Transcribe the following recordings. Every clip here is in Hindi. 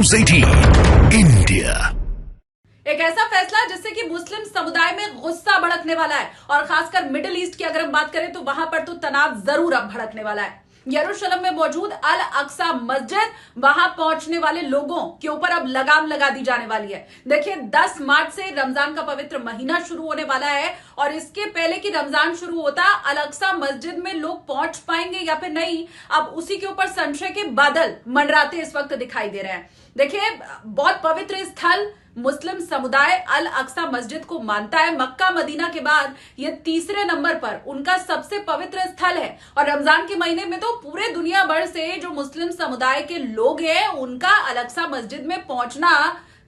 News 18 India. एक ऐसा फैसला जिससे कि मुस्लिम समुदाय में गुस्सा भड़कने वाला है और खासकर मिडिल ईस्ट की अगर हम बात करें तो वहां पर तो तनाव जरूर अब भड़कने वाला है। यरूशलेम में मौजूद अल अक्सा मस्जिद, वहां पहुंचने वाले लोगों के ऊपर अब लगाम लगा दी जाने वाली है। देखिए 10 मार्च से रमजान का पवित्र महीना शुरू होने वाला है और इसके पहले कि रमजान शुरू होता अल अक्सा मस्जिद में लोग पहुंच पाएंगे या फिर नहीं, अब उसी के ऊपर संशय के बादल मंडराते इस वक्त दिखाई दे रहे हैं। देखिए बहुत पवित्र स्थल मुस्लिम समुदाय अल अक्सा मस्जिद को मानता है। मक्का मदीना के बाद ये तीसरे नंबर पर उनका सबसे पवित्र स्थल है और रमजान के महीने में तो पूरे दुनिया भर से जो मुस्लिम समुदाय के लोग हैं उनका अल अक्सा मस्जिद में पहुंचना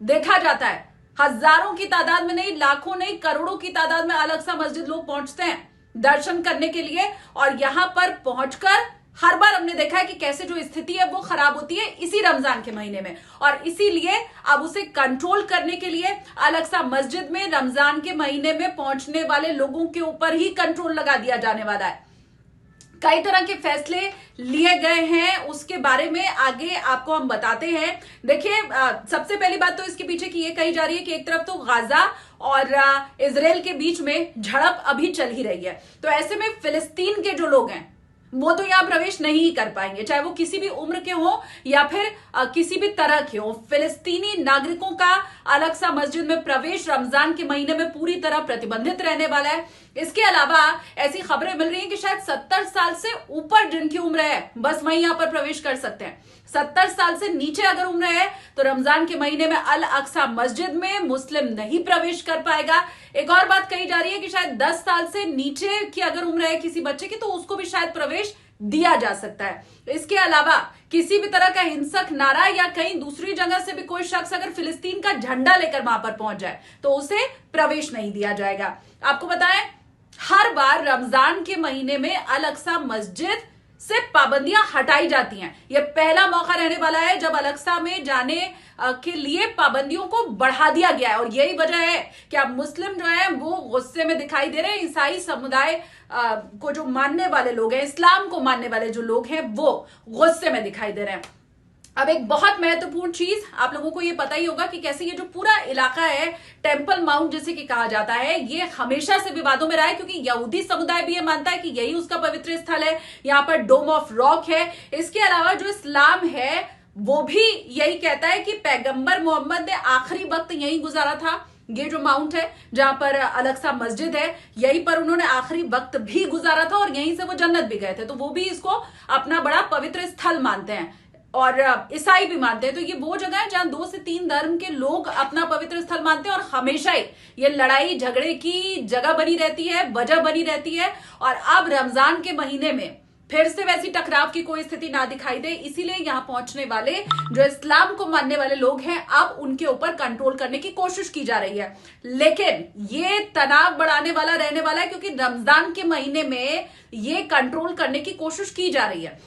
देखा जाता है। हजारों की तादाद में नहीं, लाखों नहीं, करोड़ों की तादाद में अल अक्सा मस्जिद लोग पहुंचते हैं दर्शन करने के लिए और यहां पर पहुंचकर हर बार हमने देखा है कि कैसे जो स्थिति है वो खराब होती है इसी रमजान के महीने में और इसीलिए अब उसे कंट्रोल करने के लिए अल अक्सा मस्जिद में रमजान के महीने में पहुंचने वाले लोगों के ऊपर ही कंट्रोल लगा दिया जाने वाला है। कई तरह के फैसले लिए गए हैं, उसके बारे में आगे आपको हम बताते हैं। देखिए सबसे पहली बात तो इसके पीछे की ये कही जा रही है कि एक तरफ तो गाजा और इजराइल के बीच में झड़प अभी चल ही रही है, तो ऐसे में फिलिस्तीन के जो लोग हैं वो तो यहां प्रवेश नहीं कर पाएंगे, चाहे वो किसी भी उम्र के हो या फिर किसी भी तरह के हो। फिलिस्तीनी नागरिकों का अल अक्सा मस्जिद में प्रवेश रमजान के महीने में पूरी तरह प्रतिबंधित रहने वाला है। इसके अलावा ऐसी खबरें मिल रही हैं कि शायद 70 साल से ऊपर जिनकी उम्र है बस वही यहां पर प्रवेश कर सकते हैं। 70 साल से नीचे अगर उम्र है तो रमजान के महीने में अल अक्सा मस्जिद में मुस्लिम नहीं प्रवेश कर पाएगा। एक और बात कही जा रही है कि शायद 10 साल से नीचे की अगर उम्र है किसी बच्चे की तो उसको भी शायद प्रवेश दिया जा सकता है। इसके अलावा किसी भी तरह का हिंसक नारा या कहीं दूसरी जगह से भी कोई शख्स अगर फिलिस्तीन का झंडा लेकर वहां पर पहुंच जाए तो उसे प्रवेश नहीं दिया जाएगा। आपको बताएं हर बार रमजान के महीने में अल अक्सा मस्जिद से पाबंदियां हटाई जाती हैं। यह पहला मौका रहने वाला है जब अल अक्सा में जाने के लिए पाबंदियों को बढ़ा दिया गया है और यही वजह है कि अब मुस्लिम जो है वो गुस्से में दिखाई दे रहे हैं। ईसाई समुदाय को जो मानने वाले लोग हैं, इस्लाम को मानने वाले जो लोग हैं वो गुस्से में दिखाई दे रहे हैं। अब एक बहुत महत्वपूर्ण चीज आप लोगों को ये पता ही होगा कि कैसे ये जो पूरा इलाका है टेंपल माउंट जैसे कि कहा जाता है ये हमेशा से विवादों में रहा है, क्योंकि यहूदी समुदाय भी ये मानता है कि यही उसका पवित्र स्थल है। यहाँ पर डोम ऑफ रॉक है। इसके अलावा जो इस्लाम है वो भी यही कहता है कि पैगंबर मोहम्मद ने आखिरी वक्त यही गुजारा था। ये जो माउंट है जहां पर अल अक्सा मस्जिद है यहीं पर उन्होंने आखिरी वक्त भी गुजारा था और यहीं से वो जन्नत भी गए थे, तो वो भी इसको अपना बड़ा पवित्र स्थल मानते हैं और ईसाई भी मानते हैं। तो ये वो जगह है जहां 2 से 3 धर्म के लोग अपना पवित्र स्थल मानते हैं और हमेशा ही ये लड़ाई झगड़े की जगह बनी रहती है, वजह बनी रहती है। और अब रमजान के महीने में फिर से वैसी टकराव की कोई स्थिति ना दिखाई दे, इसीलिए यहां पहुंचने वाले जो इस्लाम को मानने वाले लोग हैं अब उनके ऊपर कंट्रोल करने की कोशिश की जा रही है। लेकिन ये तनाव बढ़ाने वाला रहने वाला है क्योंकि रमजान के महीने में ये कंट्रोल करने की कोशिश की जा रही है।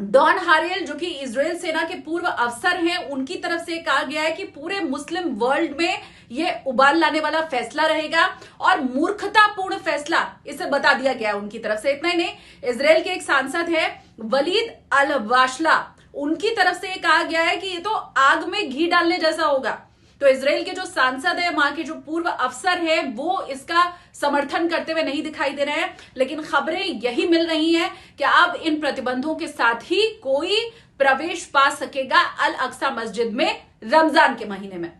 डॉन हारियल जो कि इजराइल सेना के पूर्व अफसर हैं उनकी तरफ से कहा गया है कि पूरे मुस्लिम वर्ल्ड में यह उबाल लाने वाला फैसला रहेगा और मूर्खतापूर्ण फैसला इसे बता दिया गया है उनकी तरफ से। इतना ही नहीं, इजराइल के एक सांसद है वलीद अल वाशला, उनकी तरफ से यह कहा गया है कि ये तो आग में घी डालने जैसा होगा। तो इजराइल के जो सांसद है, वहां के जो पूर्व अफसर है वो इसका समर्थन करते हुए नहीं दिखाई दे रहे हैं, लेकिन खबरें यही मिल रही हैं कि अब इन प्रतिबंधों के साथ ही कोई प्रवेश पा सकेगा अल अक्सा मस्जिद में रमजान के महीने में।